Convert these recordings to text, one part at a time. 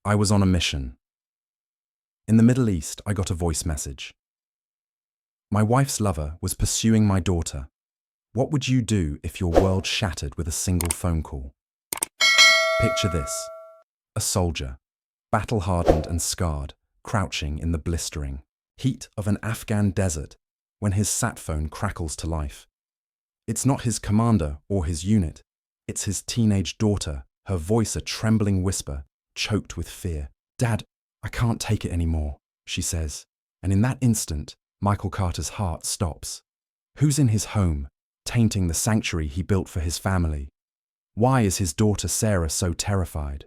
I was on a mission. In the Middle East, I got a voice message. My wife's lover was pursuing my daughter. What would you do if your world shattered with a single phone call? Picture this. A soldier, battle-hardened and scarred, crouching in the blistering heat of an Afghan desert when his sat phone crackles to life. It's not his commander or his unit. It's his teenage daughter, her voice a trembling whisper, choked with fear. "Dad, I can't take it anymore," she says. And in that instant, Michael Carter's heart stops. Who's in his home, tainting the sanctuary he built for his family? Why is his daughter Sarah so terrified?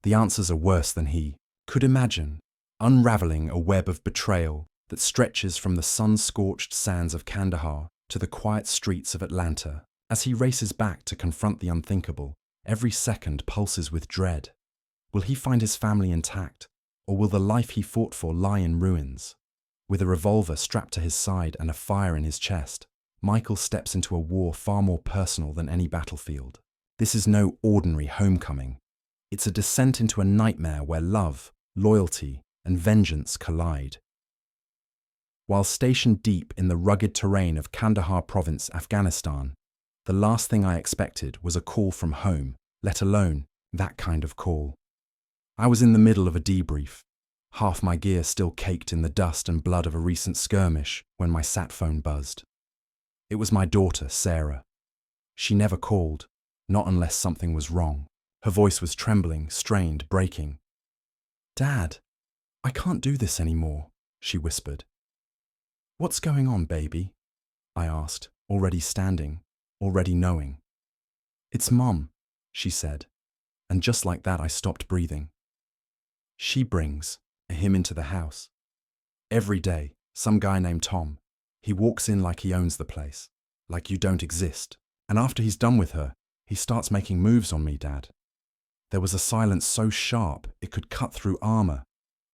The answers are worse than he could imagine, unraveling a web of betrayal that stretches from the sun-scorched sands of Kandahar to the quiet streets of Atlanta. As he races back to confront the unthinkable, every second pulses with dread. Will he find his family intact, or will the life he fought for lie in ruins? With a revolver strapped to his side and a fire in his chest, Michael steps into a war far more personal than any battlefield. This is no ordinary homecoming. It's a descent into a nightmare where love, loyalty, and vengeance collide. While stationed deep in the rugged terrain of Kandahar province, Afghanistan, the last thing I expected was a call from home, let alone that kind of call. I was in the middle of a debrief, half my gear still caked in the dust and blood of a recent skirmish when my sat phone buzzed. It was my daughter, Sarah. She never called, not unless something was wrong. Her voice was trembling, strained, breaking. "Dad, I can't do this anymore," she whispered. "What's going on, baby?" I asked, already standing, already knowing. "It's Mom," she said, and just like that I stopped breathing. She brings him into the house. Every day, some guy named Tom. He walks in like he owns the place, like you don't exist. And after he's done with her, he starts making moves on me, Dad. There was a silence so sharp it could cut through armor.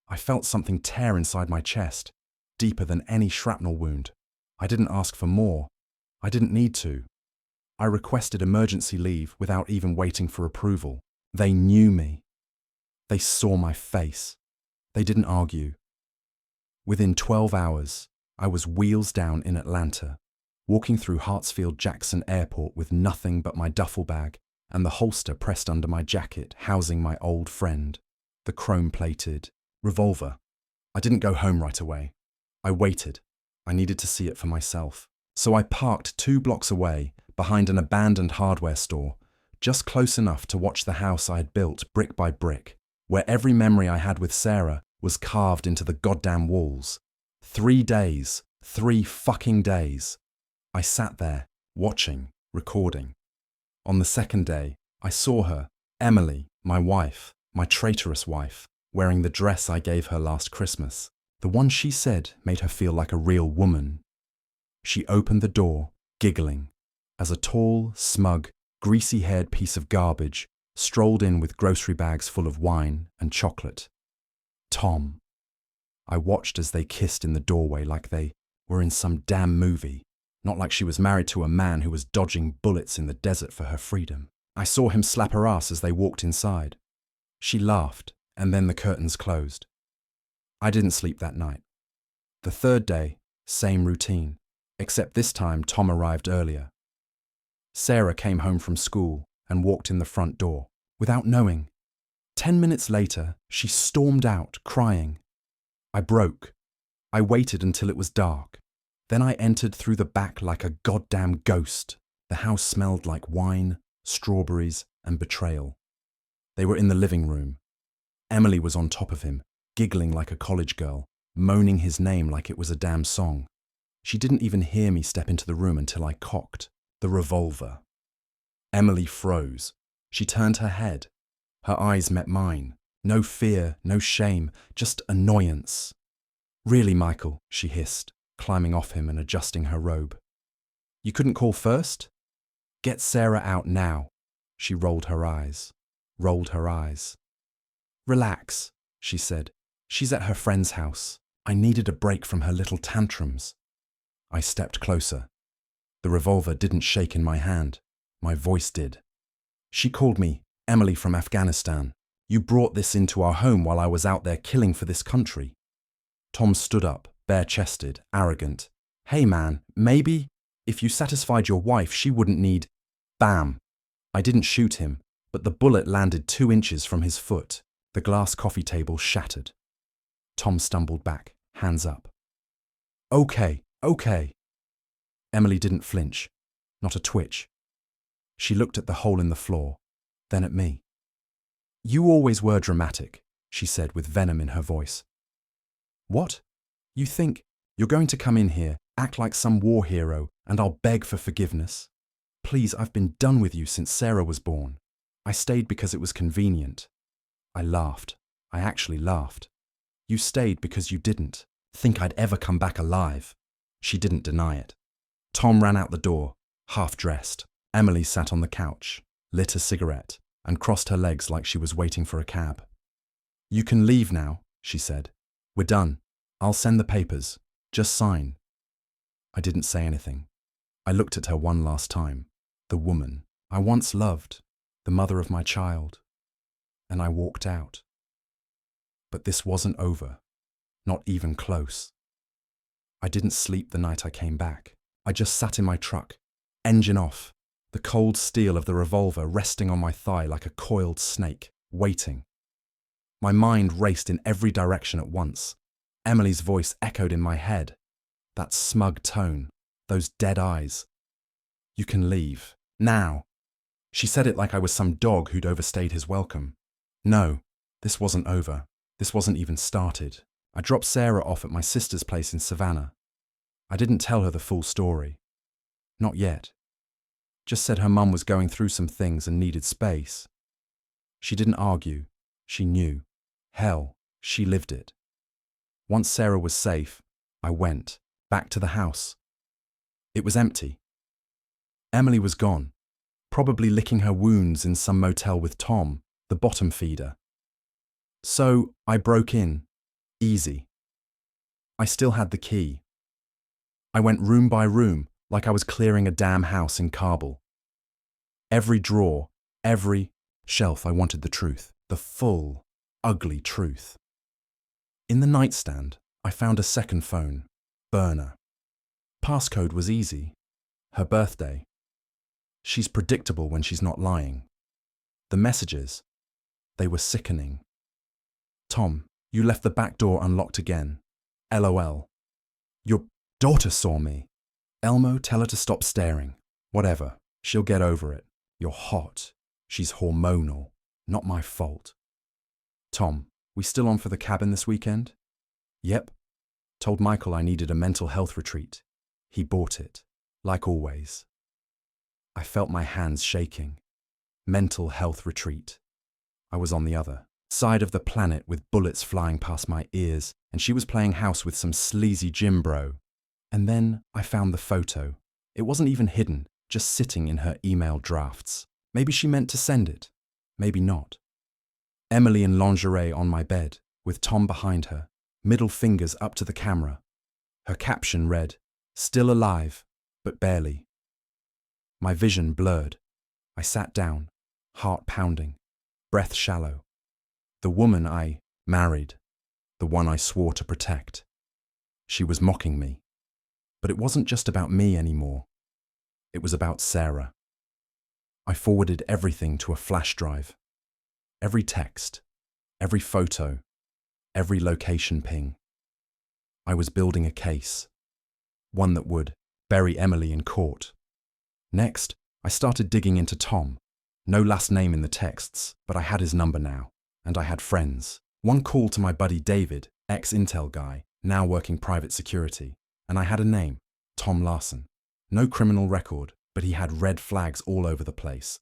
I felt something tear inside my chest, deeper than any shrapnel wound. I didn't ask for more. I didn't need to. I requested emergency leave without even waiting for approval. They knew me. They saw my face. They didn't argue. Within 12 hours, I was wheels down in Atlanta, walking through Hartsfield-Jackson Airport with nothing but my duffel bag and the holster pressed under my jacket housing my old friend, the chrome-plated revolver. I didn't go home right away. I waited. I needed to see it for myself. So I parked 2 blocks away, behind an abandoned hardware store, just close enough to watch the house I had built brick by brick, where every memory I had with Sarah was carved into the goddamn walls. 3 days, 3 fucking days. I sat there, watching, recording. On the second day, I saw her, Emily, my wife, my traitorous wife, wearing the dress I gave her last Christmas, the one she said made her feel like a real woman. She opened the door, giggling, as a tall, smug, greasy-haired piece of garbage strolled in with grocery bags full of wine and chocolate. Tom. I watched as they kissed in the doorway like they were in some damn movie, not like she was married to a man who was dodging bullets in the desert for her freedom. I saw him slap her ass as they walked inside. She laughed, and then the curtains closed. I didn't sleep that night. The third day, same routine, except this time Tom arrived earlier. Sarah came home from school and walked in the front door, without knowing. 10 minutes later, she stormed out, crying. I broke. I waited until it was dark. Then I entered through the back like a goddamn ghost. The house smelled like wine, strawberries, and betrayal. They were in the living room. Emily was on top of him, giggling like a college girl, moaning his name like it was a damn song. She didn't even hear me step into the room until I cocked the revolver. Emily froze. She turned her head. Her eyes met mine. No fear, no shame, just annoyance. "Really, Michael," she hissed, climbing off him and adjusting her robe. "You couldn't call first? Get Sarah out now." She rolled her eyes. "Relax," she said. "She's at her friend's house. I needed a break from her little tantrums." I stepped closer. The revolver didn't shake in my hand. My voice did. "She called me Emily from Afghanistan. You brought this into our home while I was out there killing for this country. Tom stood up, bare-chested, arrogant. Hey man, maybe if you satisfied your wife, she wouldn't need… Bam! I didn't shoot him, but the bullet landed 2 inches from his foot. The glass coffee table shattered. Tom stumbled back, hands up. Okay. Emily didn't flinch, not a twitch. She looked at the hole in the floor, then at me. You always were dramatic, she said with venom in her voice. What? You think you're going to come in here, act like some war hero, and I'll beg for forgiveness? Please, I've been done with you since Sarah was born. I stayed because it was convenient. I laughed. I actually laughed. You stayed because you didn't think I'd ever come back alive. She didn't deny it. Tom ran out the door, half-dressed. Emily sat on the couch, lit a cigarette, and crossed her legs like she was waiting for a cab. You can leave now, she said. We're done. I'll send the papers. Just sign. I didn't say anything. I looked at her one last time. The woman I once loved, the mother of my child. And I walked out. But this wasn't over. Not even close. I didn't sleep the night I came back. I just sat in my truck, engine off, the cold steel of the revolver resting on my thigh like a coiled snake, waiting. My mind raced in every direction at once. Emily's voice echoed in my head. That smug tone, those dead eyes. You can leave. Now. She said it like I was some dog who'd overstayed his welcome. No, this wasn't over. This wasn't even started. I dropped Sarah off at my sister's place in Savannah. I didn't tell her the full story. Not yet. Just said her mum was going through some things and needed space. She didn't argue. She knew. Hell, she lived it. Once Sarah was safe, I went, back to the house. It was empty. Emily was gone, probably licking her wounds in some motel with Tom, the bottom feeder. So I broke in, easy. I still had the key. I went room by room like I was clearing a damn house in Kabul. Every drawer, every shelf, I wanted the truth, the full, ugly truth. In the nightstand, I found a second phone, burner. Passcode was easy. Her birthday. She's predictable when she's not lying. The messages, they were sickening. Tom, you left the back door unlocked again. LOL. Your daughter saw me. Elmo, tell her to stop staring. Whatever. She'll get over it. You're hot. She's hormonal. Not my fault. Tom, we still on for the cabin this weekend? Yep. Told Michael I needed a mental health retreat. He bought it, like always. I felt my hands shaking. Mental health retreat. I was on the other side of the planet with bullets flying past my ears, and she was playing house with some sleazy gym bro. And then I found the photo. It wasn't even hidden, just sitting in her email drafts. Maybe she meant to send it. Maybe not. Emily in lingerie on my bed, with Tom behind her, middle fingers up to the camera. Her caption read, "Still alive, but barely." My vision blurred. I sat down, heart pounding, breath shallow. The woman I married, the one I swore to protect. She was mocking me. But it wasn't just about me anymore. It was about Sarah. I forwarded everything to a flash drive. Every text, every photo, every location ping. I was building a case, one that would bury Emily in court. Next, I started digging into Tom. No last name in the texts, but I had his number now, and I had friends. One call to my buddy David, ex-Intel guy, now working private security, and I had a name, Tom Larson. No criminal record, but he had red flags all over the place.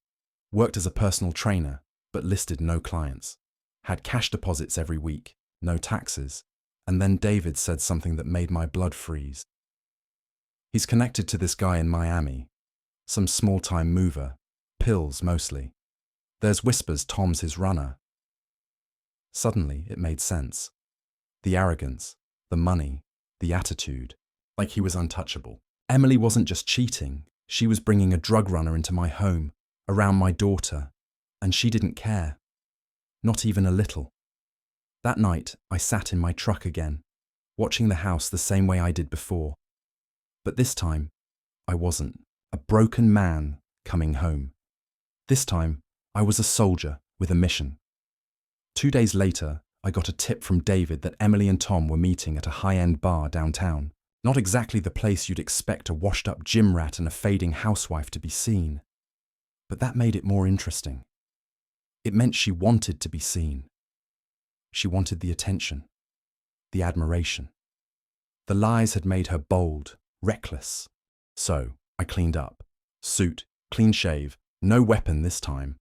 Worked as a personal trainer, but listed no clients. Had cash deposits every week, no taxes. And then David said something that made my blood freeze. He's connected to this guy in Miami. Some small-time mover. Pills, mostly. There's whispers Tom's his runner. Suddenly, it made sense. The arrogance, the money, the attitude. Like he was untouchable. Emily wasn't just cheating. She was bringing a drug runner into my home, around my daughter, and she didn't care. Not even a little. That night, I sat in my truck again, watching the house the same way I did before. But this time, I wasn't a broken man coming home. This time, I was a soldier with a mission. 2 days later, I got a tip from David that Emily and Tom were meeting at a high-end bar downtown. Not exactly the place you'd expect a washed-up gym rat and a fading housewife to be seen. But that made it more interesting. It meant she wanted to be seen. She wanted the attention, the admiration. The lies had made her bold, reckless. So, I cleaned up. Suit, clean shave, no weapon this time.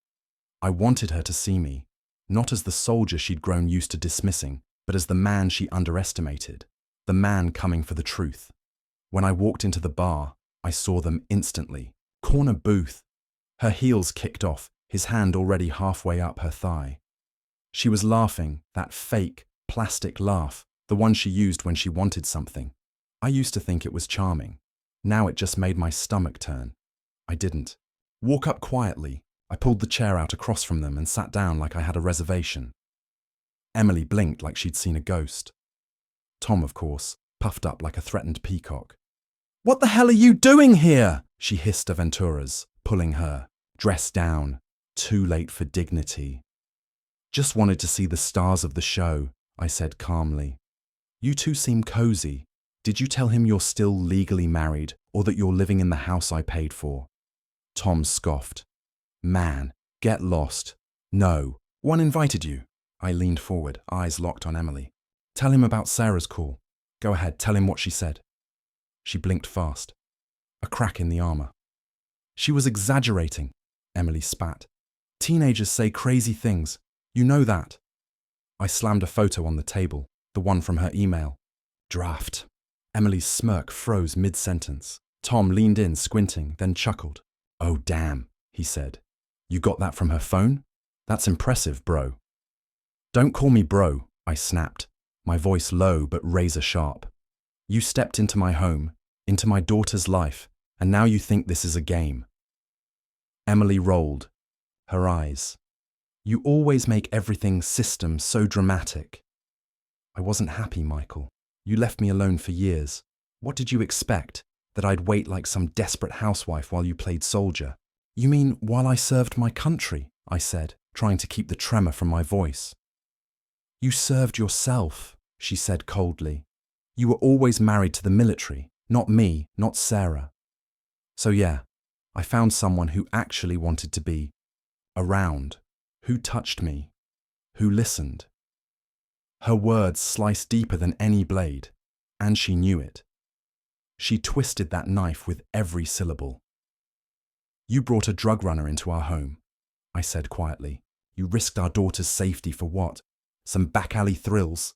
I wanted her to see me, not as the soldier she'd grown used to dismissing, but as the man she underestimated, the man coming for the truth. When I walked into the bar, I saw them instantly. Corner booth. Her heels kicked off, his hand already halfway up her thigh. She was laughing, that fake, plastic laugh, the one she used when she wanted something. I used to think it was charming. Now it just made my stomach turn. I didn't. Walk up quietly. I pulled the chair out across from them and sat down like I had a reservation. Emily blinked like she'd seen a ghost. Tom, of course, puffed up like a threatened peacock. "What the hell are you doing here?" she hissed to Ventura's, pulling her. Dressed down. Too late for dignity. "Just wanted to see the stars of the show," I said calmly. "You two seem cozy. Did you tell him you're still legally married or that you're living in the house I paid for?" Tom scoffed. "Man, get lost." "No, one invited you." I leaned forward, eyes locked on Emily. "Tell him about Sarah's call. Go ahead, tell him what she said." She blinked fast. A crack in the armor. "She was exaggerating," Emily spat. "Teenagers say crazy things. You know that." I slammed a photo on the table, the one from her email. "Draft." Emily's smirk froze mid-sentence. Tom leaned in, squinting, then chuckled. "Oh, damn," he said. "You got that from her phone? That's impressive, bro." "Don't call me bro," I snapped, my voice low but razor-sharp. "You stepped into my home, into my daughter's life, and now you think this is a game." Emily rolled. Her eyes. "You always make everything system so dramatic." "I wasn't happy, Michael. You left me alone for years. What did you expect? That I'd wait like some desperate housewife while you played soldier?" "You mean while I served my country?" I said, trying to keep the tremor from my voice. "You served yourself," she said coldly. "You were always married to the military, not me, not Sarah. So yeah, I found someone who actually wanted to be around, who touched me, who listened." Her words sliced deeper than any blade, and she knew it. She twisted that knife with every syllable. "You brought a drug runner into our home," I said quietly. "You risked our daughter's safety for what? Some back-alley thrills?"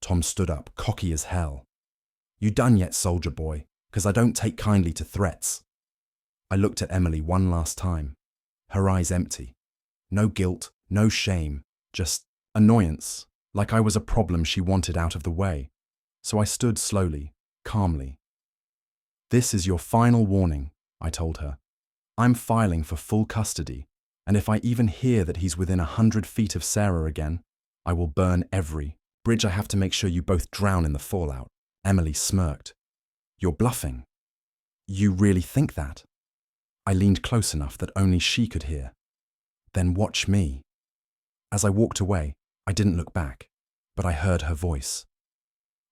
Tom stood up, cocky as hell. "You done yet, soldier boy? 'Cause I don't take kindly to threats." I looked at Emily one last time, her eyes empty. No guilt, no shame, just annoyance, like I was a problem she wanted out of the way. So I stood slowly, calmly. "This is your final warning," I told her. "I'm filing for full custody, and if I even hear that he's within 100 feet of Sarah again, I will burn every bridge. I have to make sure you both drown in the fallout." Emily smirked. "You're bluffing." "You really think that?" I leaned close enough that only she could hear. "Then watch me." As I walked away, I didn't look back, but I heard her voice.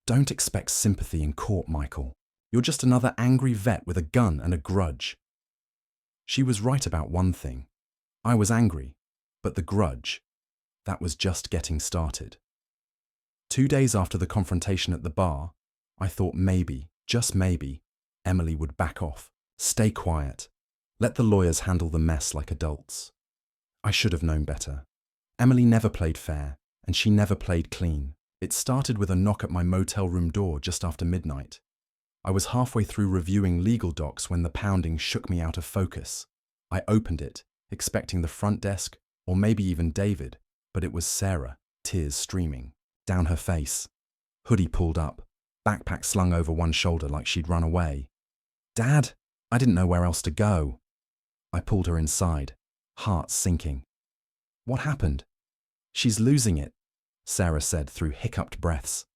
"Don't expect sympathy in court, Michael. You're just another angry vet with a gun and a grudge." She was right about one thing. I was angry, but the grudge, that was just getting started. 2 days after the confrontation at the bar, I thought maybe, just maybe, Emily would back off, stay quiet, let the lawyers handle the mess like adults. I should have known better. Emily never played fair, and she never played clean. It started with a knock at my motel room door just after midnight. I was halfway through reviewing legal docs when the pounding shook me out of focus. I opened it, expecting the front desk, or maybe even David, but it was Sarah, tears streaming down her face. Hoodie pulled up, backpack slung over one shoulder like she'd run away. "Dad!" I didn't know where else to go. I pulled her inside, heart sinking. "What happened?" She's losing it, Sarah said through hiccuped breaths.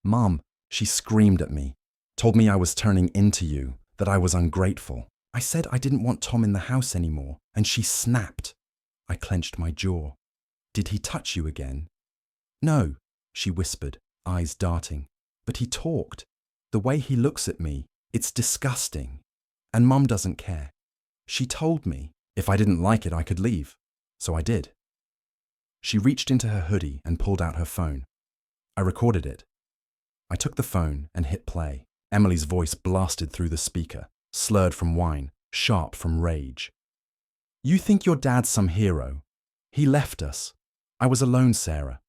Mom, she screamed at me, told me I was turning into you, that I was ungrateful. I said I didn't want Tom in the house anymore, and she snapped. I clenched my jaw. Did he touch you again? No, she whispered, eyes darting. But he talked. The way he looks at me, it's disgusting. And Mum doesn't care. She told me if I didn't like it, I could leave. So I did. She reached into her hoodie and pulled out her phone. I recorded it. I took the phone and hit play. Emily's voice blasted through the speaker, slurred from wine, sharp from rage. You think your dad's some hero? He left us. I was alone, Sarah.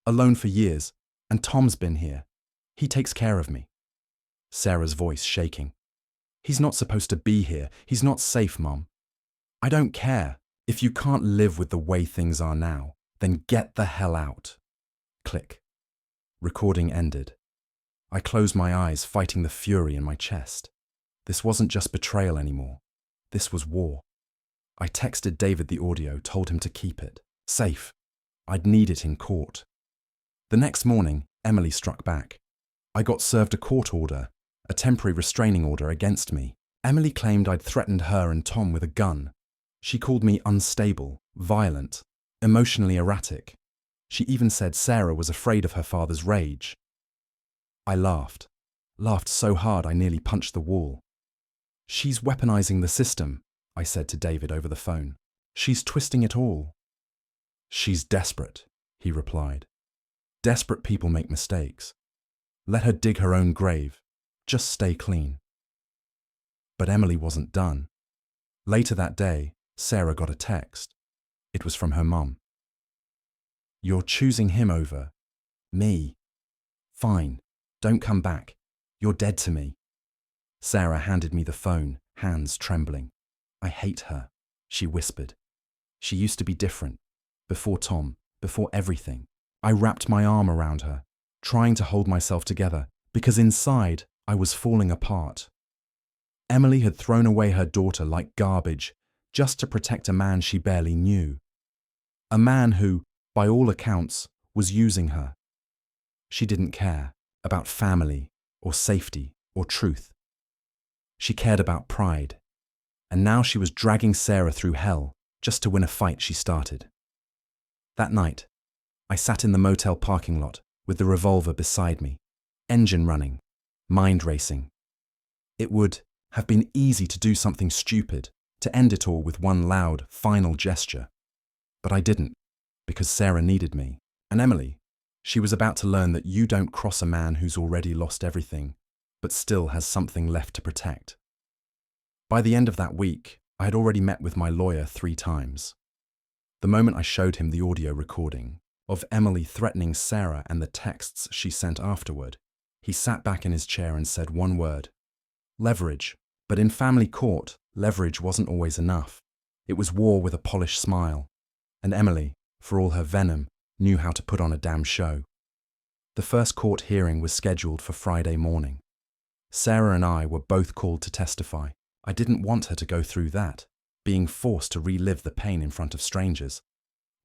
Alone for years, and Tom's been here. He takes care of me. Sarah's voice shaking. He's not supposed to be here. He's not safe, Mum. I don't care. If you can't live with the way things are now, then get the hell out. Click. Recording ended. I closed my eyes, fighting the fury in my chest. This wasn't just betrayal anymore. This was war. I texted David the audio, told him to keep it. Safe. I'd need it in court. The next morning, Emily struck back. I got served a court order, a temporary restraining order against me. Emily claimed I'd threatened her and Tom with a gun. She called me unstable, violent, emotionally erratic. She even said Sarah was afraid of her father's rage. I laughed so hard I nearly punched the wall. She's weaponizing the system, I said to David over the phone. She's twisting it all. She's desperate, he replied. Desperate people make mistakes. Let her dig her own grave. Just stay clean. But Emily wasn't done. Later that day, Sarah got a text. It was from her mum. You're choosing him over me. Fine, don't come back. You're dead to me. Sarah handed me the phone, hands trembling. I hate her, she whispered. She used to be different. Before Tom, before everything. I wrapped my arm around her, trying to hold myself together, because inside I was falling apart. Emily had thrown away her daughter like garbage just to protect a man she barely knew. A man who, by all accounts, was using her. She didn't care about family or safety or truth. She cared about pride. And now she was dragging Sarah through hell just to win a fight she started. That night, I sat in the motel parking lot with the revolver beside me, engine running, mind racing. It would have been easy to do something stupid, to end it all with one loud, final gesture. But I didn't, because Sarah needed me. And Emily, she was about to learn that you don't cross a man who's already lost everything, but still has something left to protect. By the end of that week, I had already met with my lawyer 3 times. The moment I showed him the audio recording of Emily threatening Sarah and the texts she sent afterward, he sat back in his chair and said one word: leverage. But in family court, leverage wasn't always enough. It was war with a polished smile. And Emily, for all her venom, knew how to put on a damn show. The first court hearing was scheduled for Friday morning. Sarah and I were both called to testify. I didn't want her to go through that, being forced to relive the pain in front of strangers.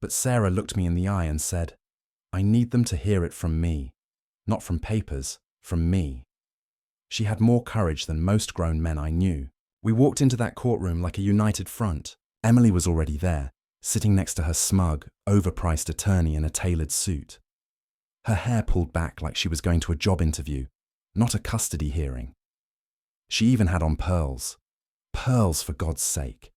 But Sarah looked me in the eye and said, I need them to hear it from me, not from papers, from me. She had more courage than most grown men I knew. We walked into that courtroom like a united front. Emily was already there, sitting next to her smug, overpriced attorney in a tailored suit. Her hair pulled back like she was going to a job interview, not a custody hearing. She even had on pearls. Pearls, for God's sake.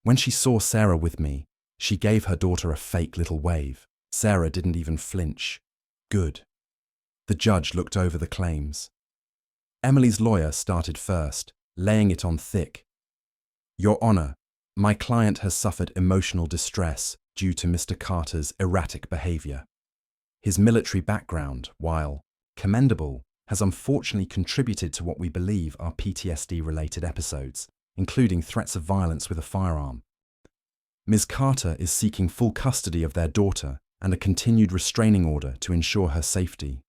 When she saw Sarah with me, she gave her daughter a fake little wave. Sarah didn't even flinch. Good. The judge looked over the claims. Emily's lawyer started first, laying it on thick. Your Honor, my client has suffered emotional distress due to Mr. Carter's erratic behavior. His military background, while commendable, has unfortunately contributed to what we believe are PTSD-related episodes, including threats of violence with a firearm. Ms. Carter is seeking full custody of their daughter and a continued restraining order to ensure her safety.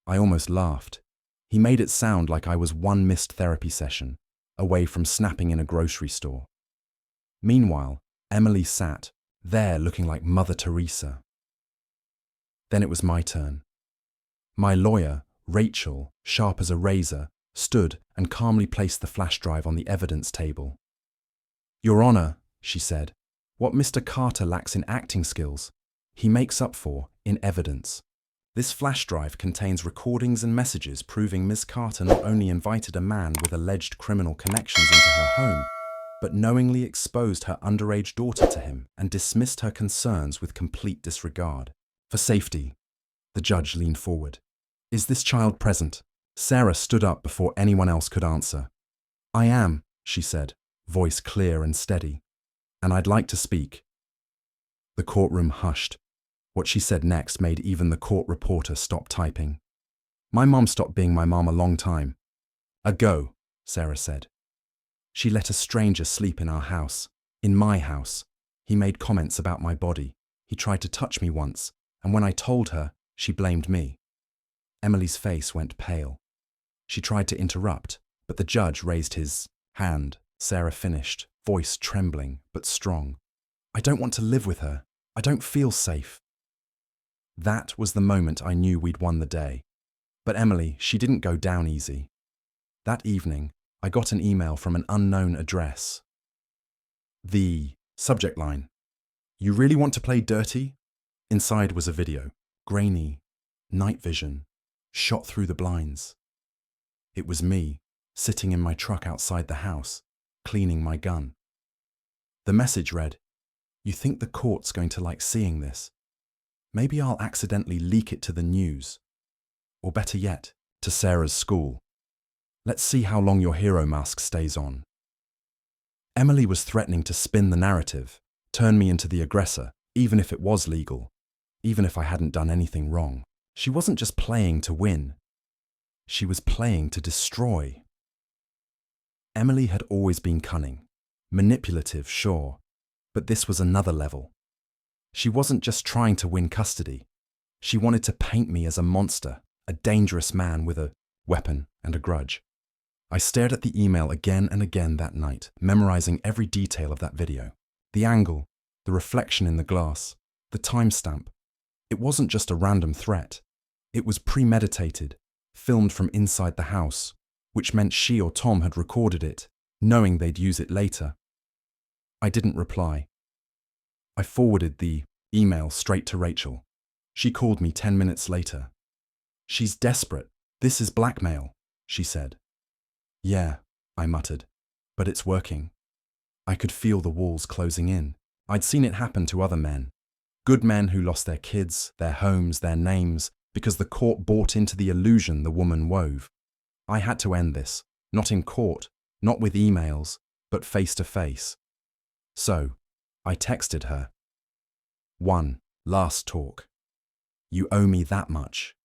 I almost laughed. He made it sound like I was one missed therapy session, away from snapping in a grocery store. Meanwhile, Emily sat there looking like Mother Teresa. Then it was my turn. My lawyer, Rachel, sharp as a razor, stood and calmly placed the flash drive on the evidence table. "Your Honor," she said, "what Mr. Carter lacks in acting skills, he makes up for in evidence. This flash drive contains recordings and messages proving Ms. Carter not only invited a man with alleged criminal connections into her home, but knowingly exposed her underage daughter to him and dismissed her concerns with complete disregard. For safety," the judge leaned forward. "Is this child present?" Sarah stood up before anyone else could answer. "I am," she said, voice clear and steady, "and I'd like to speak." The courtroom hushed. What she said next made even the court reporter stop typing. "My mom stopped being my mom a long time ago," Sarah said. "She let a stranger sleep in our house, in my house. He made comments about my body. He tried to touch me once, and when I told her, she blamed me." Emily's face went pale. She tried to interrupt, but the judge raised his hand. Sarah finished, voice trembling but strong. "I don't want to live with her. I don't feel safe." That was the moment I knew we'd won the day. But Emily, she didn't go down easy. That evening, I got an email from an unknown address. The subject line: "You really want to play dirty?" Inside was a video, grainy, night vision, shot through the blinds. It was me, sitting in my truck outside the house, cleaning my gun. The message read, "You think the court's going to like seeing this? Maybe I'll accidentally leak it to the news. Or better yet, to Sarah's school. Let's see how long your hero mask stays on." Emily was threatening to spin the narrative, turn me into the aggressor, even if it was legal, even if I hadn't done anything wrong. She wasn't just playing to win. She was playing to destroy. Emily had always been cunning, manipulative, sure, but this was another level. She wasn't just trying to win custody. She wanted to paint me as a monster, a dangerous man with a weapon and a grudge. I stared at the email again and again that night, memorizing every detail of that video. The angle, the reflection in the glass, the timestamp. It wasn't just a random threat. It was premeditated, filmed from inside the house, which meant she or Tom had recorded it, knowing they'd use it later. I didn't reply. I forwarded the email straight to Rachel. She called me 10 minutes later. "She's desperate. This is blackmail," she said. "Yeah," I muttered, "but it's working." I could feel the walls closing in. I'd seen it happen to other men. Good men who lost their kids, their homes, their names, because the court bought into the illusion the woman wove. I had to end this, not in court, not with emails, but face to face. So, I texted her. 1. Last talk. You owe me that much.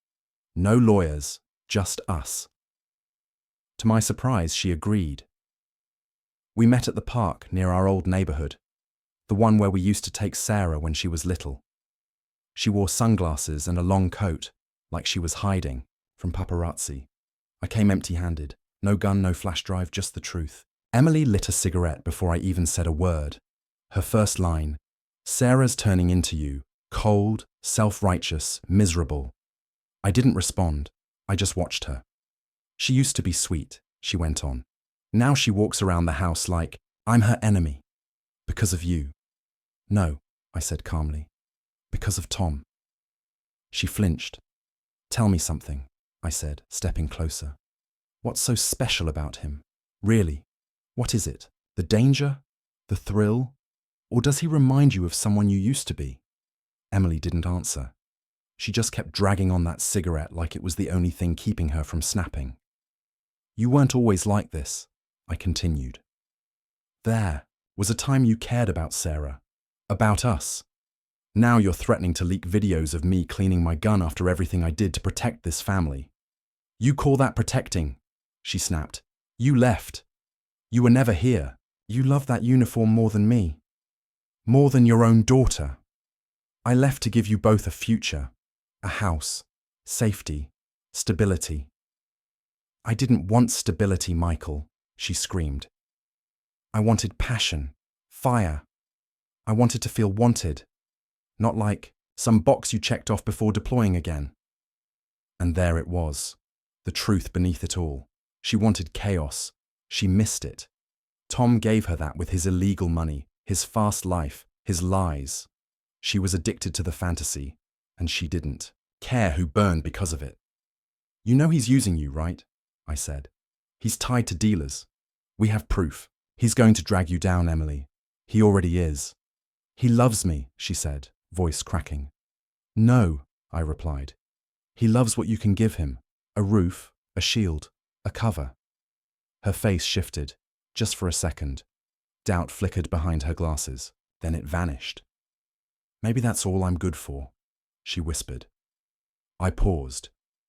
No lawyers, just us. To my surprise, she agreed. We met at the park near our old neighborhood, the one where we used to take Sarah when she was little. She wore sunglasses and a long coat, like she was hiding from paparazzi. I came empty-handed. No gun, no flash drive, just the truth. Emily lit a cigarette before I even said a word. Her first line, "Sarah's turning into you, cold, self-righteous, miserable." I didn't respond. I just watched her. "She used to be sweet," she went on. "Now she walks around the house like, I'm her enemy. Because of you." "No," I said calmly. "Because of Tom." She flinched. "Tell me something," I said, stepping closer. "What's so special about him? Really? What is it? The danger? The thrill? Or does he remind you of someone you used to be?" Emily didn't answer. She just kept dragging on that cigarette like it was the only thing keeping her from snapping. "You weren't always like this," I continued. "There was a time you cared about Sarah, about us. Now you're threatening to leak videos of me cleaning my gun after everything I did to protect this family. You call that protecting?" she snapped. "You left. You were never here. You love that uniform more than me. More than your own daughter. I left to give you both a future, a house, safety, stability." "I didn't want stability, Michael," she screamed. "I wanted passion, fire. I wanted to feel wanted. Not like Some box you checked off before deploying again. And there it was, the truth beneath it all. She wanted chaos. She missed it. Tom gave her that with his illegal money, his fast life, his lies. She was addicted to the fantasy, and she didn't care who burned because of it. You know he's using you, right? I said. He's tied to dealers. We have proof. He's going to drag you down, Emily. He already is. He loves me, she said, voice cracking. No, I replied. He loves what you can give him. A roof, a shield, a cover. Her face shifted, just for a second. Doubt flickered behind her glasses. Then it vanished. Maybe that's all I'm good for, she whispered. I paused,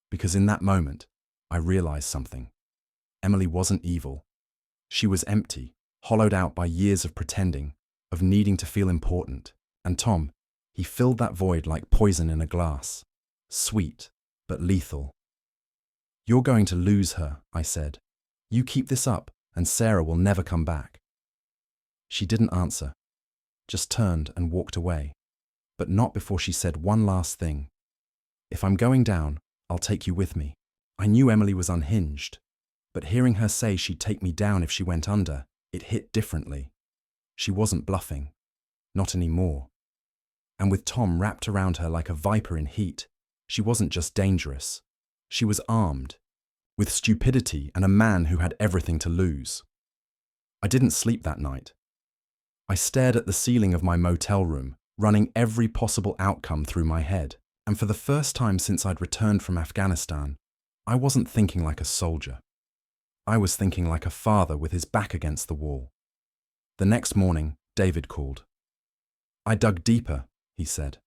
because in that moment, I realized something. Emily wasn't evil. She was empty, hollowed out by years of pretending, of needing to feel important. And Tom, he filled that void like poison in a glass. Sweet, but lethal. You're going to lose her, I said. You keep this up, and Sarah will never come back. She didn't answer, just turned and walked away. But not before she said one last thing. If I'm going down, I'll take you with me. I knew Emily was unhinged, but hearing her say she'd take me down if she went under, it hit differently. She wasn't bluffing. Not anymore. And with Tom wrapped around her like a viper in heat, she wasn't just dangerous. She was armed, with stupidity and a man who had everything to lose. I didn't sleep that night. I stared at the ceiling of my motel room, running every possible outcome through my head. And for the first time since I'd returned from Afghanistan, I wasn't thinking like a soldier. I was thinking like a father with his back against the wall. The next morning, David called. I dug deeper, he said.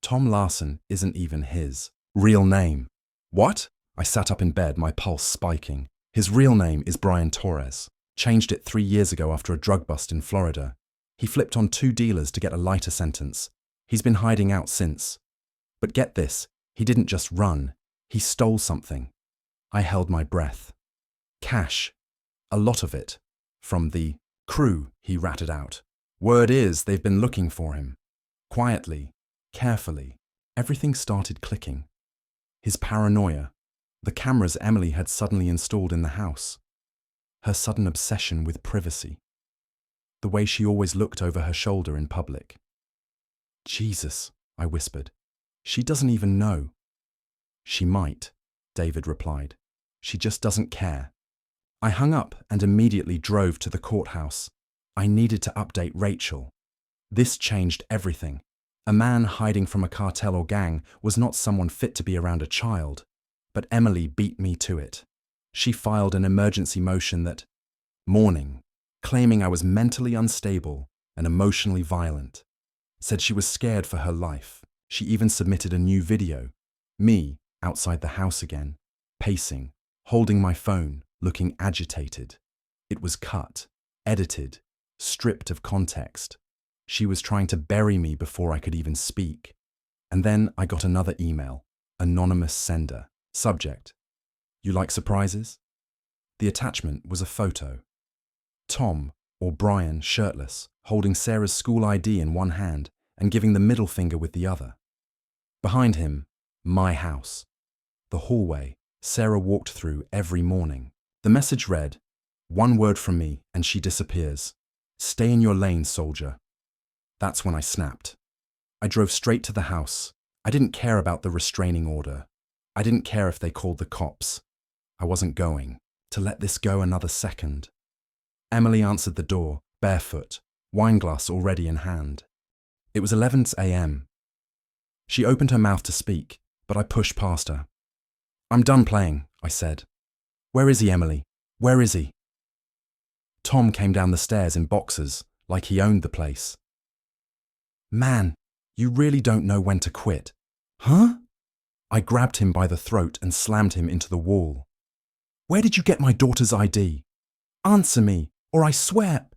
Tom Larson isn't even his real name. What? I sat up in bed, my pulse spiking. His real name is Brian Torres. Changed it 3 years ago after a drug bust in Florida. He flipped on 2 dealers to get a lighter sentence. He's been hiding out since. But get this, he didn't just run. He stole something. I held my breath. Cash. A lot of it. From the crew, he ratted out. Word is they've been looking for him. Quietly, carefully, everything started clicking. His paranoia, the cameras Emily had suddenly installed in the house, her sudden obsession with privacy, the way she always looked over her shoulder in public. Jesus, I whispered. She doesn't even know. She might, David replied. She just doesn't care. I hung up and immediately drove to the courthouse. I needed to update Rachel. This changed everything. A man hiding from a cartel or gang was not someone fit to be around a child, but Emily beat me to it. She filed an emergency motion that morning, claiming I was mentally unstable and emotionally violent. Said she was scared for her life. She even submitted a new video. Me, outside the house again, pacing, holding my phone, looking agitated. It was cut, edited, stripped of context. She was trying to bury me before I could even speak. And then I got another email. Anonymous sender. Subject: You like surprises? The attachment was a photo. Tom, or Brian, shirtless, holding Sarah's school ID in one hand and giving the middle finger with the other. Behind him, my house. The hallway Sarah walked through every morning. The message read, "One word from me and she disappears. Stay in your lane, soldier." That's when I snapped. I drove straight to the house. I didn't care about the restraining order. I didn't care if they called the cops. I wasn't going to let this go another second. Emily answered the door, barefoot, wineglass already in hand. It was 11 a.m. She opened her mouth to speak, but I pushed past her. "I'm done playing," I said. "Where is he, Emily? Where is he?" Tom came down the stairs in boxers, like he owned the place. "Man, you really don't know when to quit." "Huh?" I grabbed him by the throat and slammed him into the wall. "Where did you get my daughter's ID? Answer me, or I swear."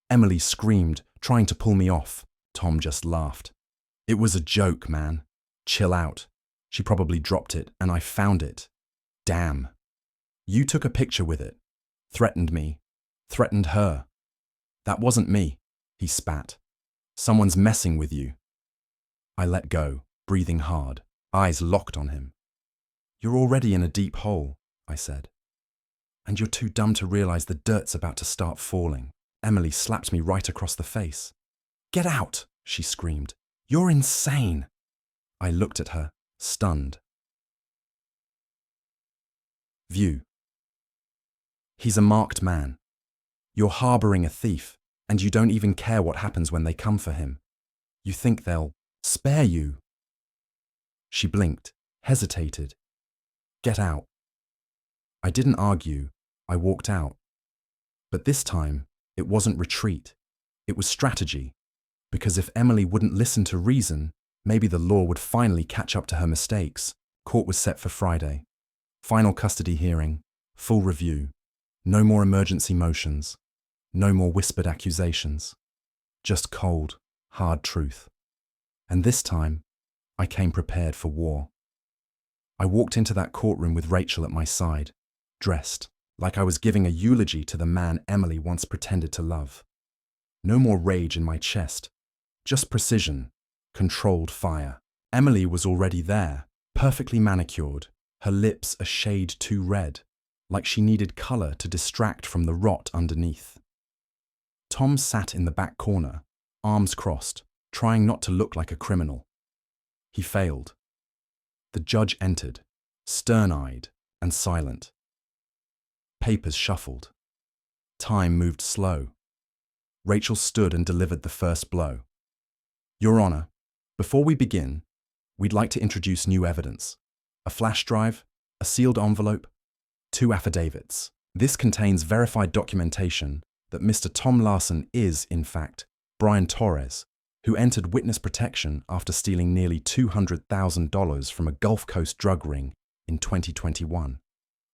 Emily screamed, trying to pull me off. Tom just laughed. "It was a joke, man. Chill out. She probably dropped it, and I found it. Damn. You took a picture with it. Threatened me. Threatened her. That wasn't me," he spat. "Someone's messing with you." I let go, breathing hard, eyes locked on him. "You're already in a deep hole," I said. "And you're too dumb to realize the dirt's about to start falling." Emily slapped me right across the face. "Get out!" she screamed. "You're insane!" I looked at her, stunned. View. He's a marked man. You're harboring a thief, and you don't even care what happens when they come for him. You think they'll spare you. She blinked, hesitated. "Get out." I didn't argue. I walked out. But this time, it wasn't retreat. It was strategy. Because if Emily wouldn't listen to reason, maybe the law would finally catch up to her mistakes. Court was set for Friday. Final custody hearing, full review. No more emergency motions. No more whispered accusations. Just cold, hard truth. And this time, I came prepared for war. I walked into that courtroom with Rachel at my side, dressed like I was giving a eulogy to the man Emily once pretended to love. No more rage in my chest, just precision, controlled fire. Emily was already there, perfectly manicured, her lips a shade too red, like she needed colour to distract from the rot underneath. Tom sat in the back corner, arms crossed, trying not to look like a criminal. He failed. The judge entered, stern-eyed and silent. Papers shuffled. Time moved slow. Rachel stood and delivered the first blow. "Your Honour, before we begin, we'd like to introduce new evidence. A flash drive, a sealed envelope, 2 affidavits. This contains verified documentation that Mr. Tom Larson is, in fact, Brian Torres, who entered witness protection after stealing nearly $200,000 from a Gulf Coast drug ring in 2021.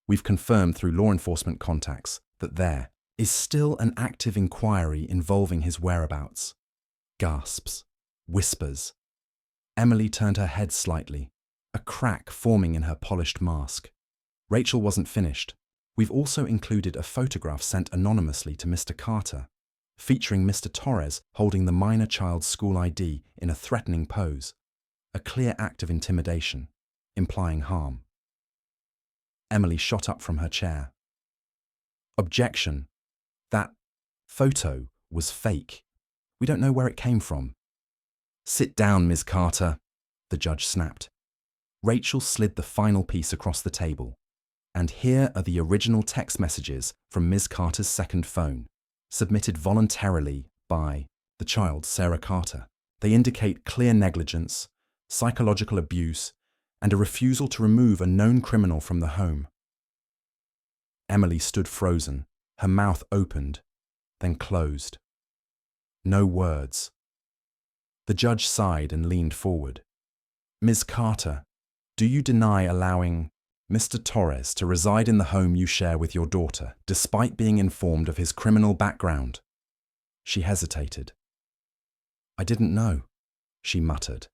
We've confirmed through law enforcement contacts that there is still an active inquiry involving his whereabouts." Gasps. Whispers. Emily turned her head slightly, a crack forming in her polished mask. Rachel wasn't finished. "We've also included a photograph sent anonymously to Mr. Carter, featuring Mr. Torres holding the minor child's school ID in a threatening pose, a clear act of intimidation, implying harm." Emily shot up from her chair. "Objection. That photo was fake. We don't know where it came from." "Sit down, Ms. Carter," the judge snapped. Rachel slid the final piece across the table. And here are the original text messages from Ms. Carter's second phone, submitted voluntarily by the child, Sarah Carter. They indicate clear negligence, psychological abuse, and a refusal to remove a known criminal from the home. Emily stood frozen, her mouth opened, then closed. No words. The judge sighed and leaned forward. "Ms. Carter, do you deny allowing Mr. Torres to reside in the home you share with your daughter, despite being informed of his criminal background?" She hesitated. "I didn't know," she muttered.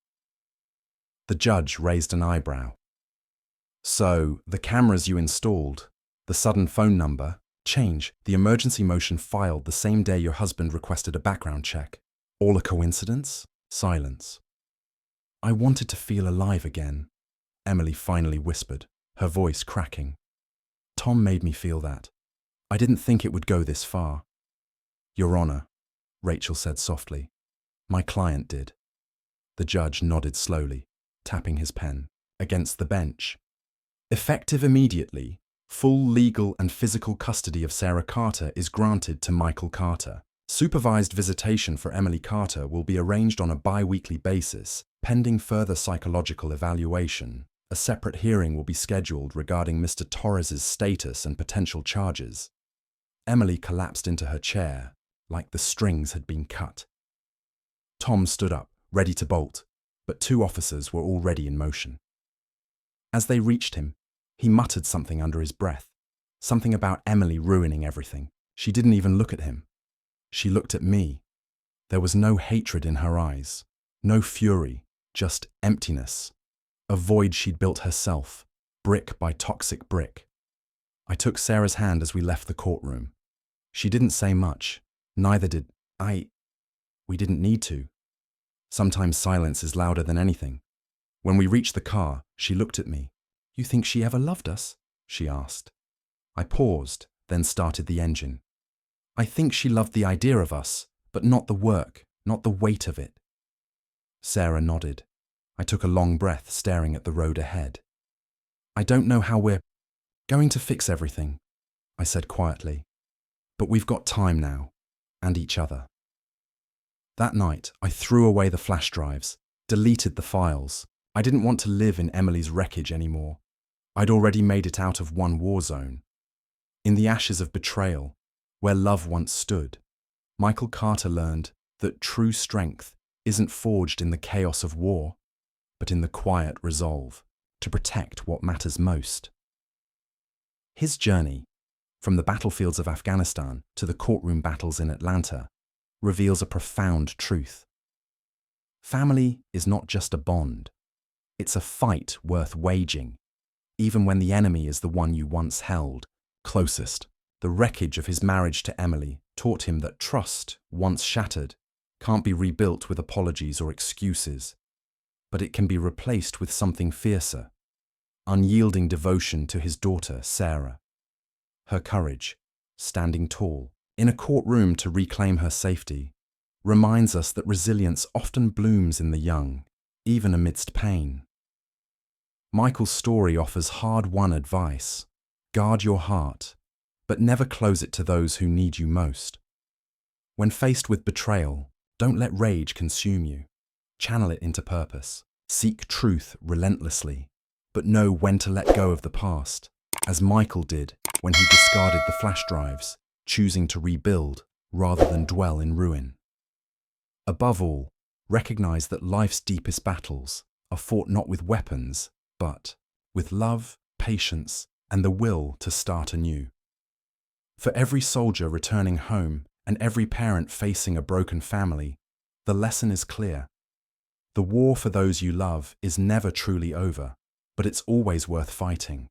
The judge raised an eyebrow. "So, the cameras you installed, the sudden phone number, change, the emergency motion filed the same day your husband requested a background check. All a coincidence?" Silence. "I wanted to feel alive again," Emily finally whispered, her voice cracking. "Tom made me feel that. I didn't think it would go this far." "Your Honour," Rachel said softly, "my client did." The judge nodded slowly, tapping his pen against the bench. "Effective immediately, full legal and physical custody of Sarah Carter is granted to Michael Carter. Supervised visitation for Emily Carter will be arranged on a bi-weekly basis, pending further psychological evaluation. A separate hearing will be scheduled regarding Mr. Torres's status and potential charges." Emily collapsed into her chair, like the strings had been cut. Tom stood up, ready to bolt, but 2 officers were already in motion. As they reached him, he muttered something under his breath, something about Emily ruining everything. She didn't even look at him. She looked at me. There was no hatred in her eyes, no fury, just emptiness. A void she'd built herself, brick by toxic brick. I took Sarah's hand as we left the courtroom. She didn't say much, neither did I. We didn't need to. Sometimes silence is louder than anything. When we reached the car, she looked at me. "You think she ever loved us?" she asked. I paused, then started the engine. "I think she loved the idea of us, but not the work, not the weight of it." Sarah nodded. I took a long breath, staring at the road ahead. "I don't know how we're going to fix everything," I said quietly. "But we've got time now, and each other." That night, I threw away the flash drives, deleted the files. I didn't want to live in Emily's wreckage anymore. I'd already made it out of one war zone. In the ashes of betrayal, where love once stood, Michael Carter learned that true strength isn't forged in the chaos of war, but in the quiet resolve to protect what matters most. His journey, from the battlefields of Afghanistan to the courtroom battles in Atlanta, reveals a profound truth. Family is not just a bond. It's a fight worth waging, even when the enemy is the one you once held closest. The wreckage of his marriage to Emily taught him that trust, once shattered, can't be rebuilt with apologies or excuses, but it can be replaced with something fiercer: unyielding devotion to his daughter, Sarah. Her courage, standing tall in a courtroom to reclaim her safety, reminds us that resilience often blooms in the young, even amidst pain. Michael's story offers hard-won advice. Guard your heart, but never close it to those who need you most. When faced with betrayal, don't let rage consume you. Channel it into purpose. Seek truth relentlessly, but know when to let go of the past, as Michael did when he discarded the flash drives, choosing to rebuild rather than dwell in ruin. Above all, recognize that life's deepest battles are fought not with weapons, but with love, patience, and the will to start anew. For every soldier returning home and every parent facing a broken family, the lesson is clear. The war for those you love is never truly over, but it's always worth fighting.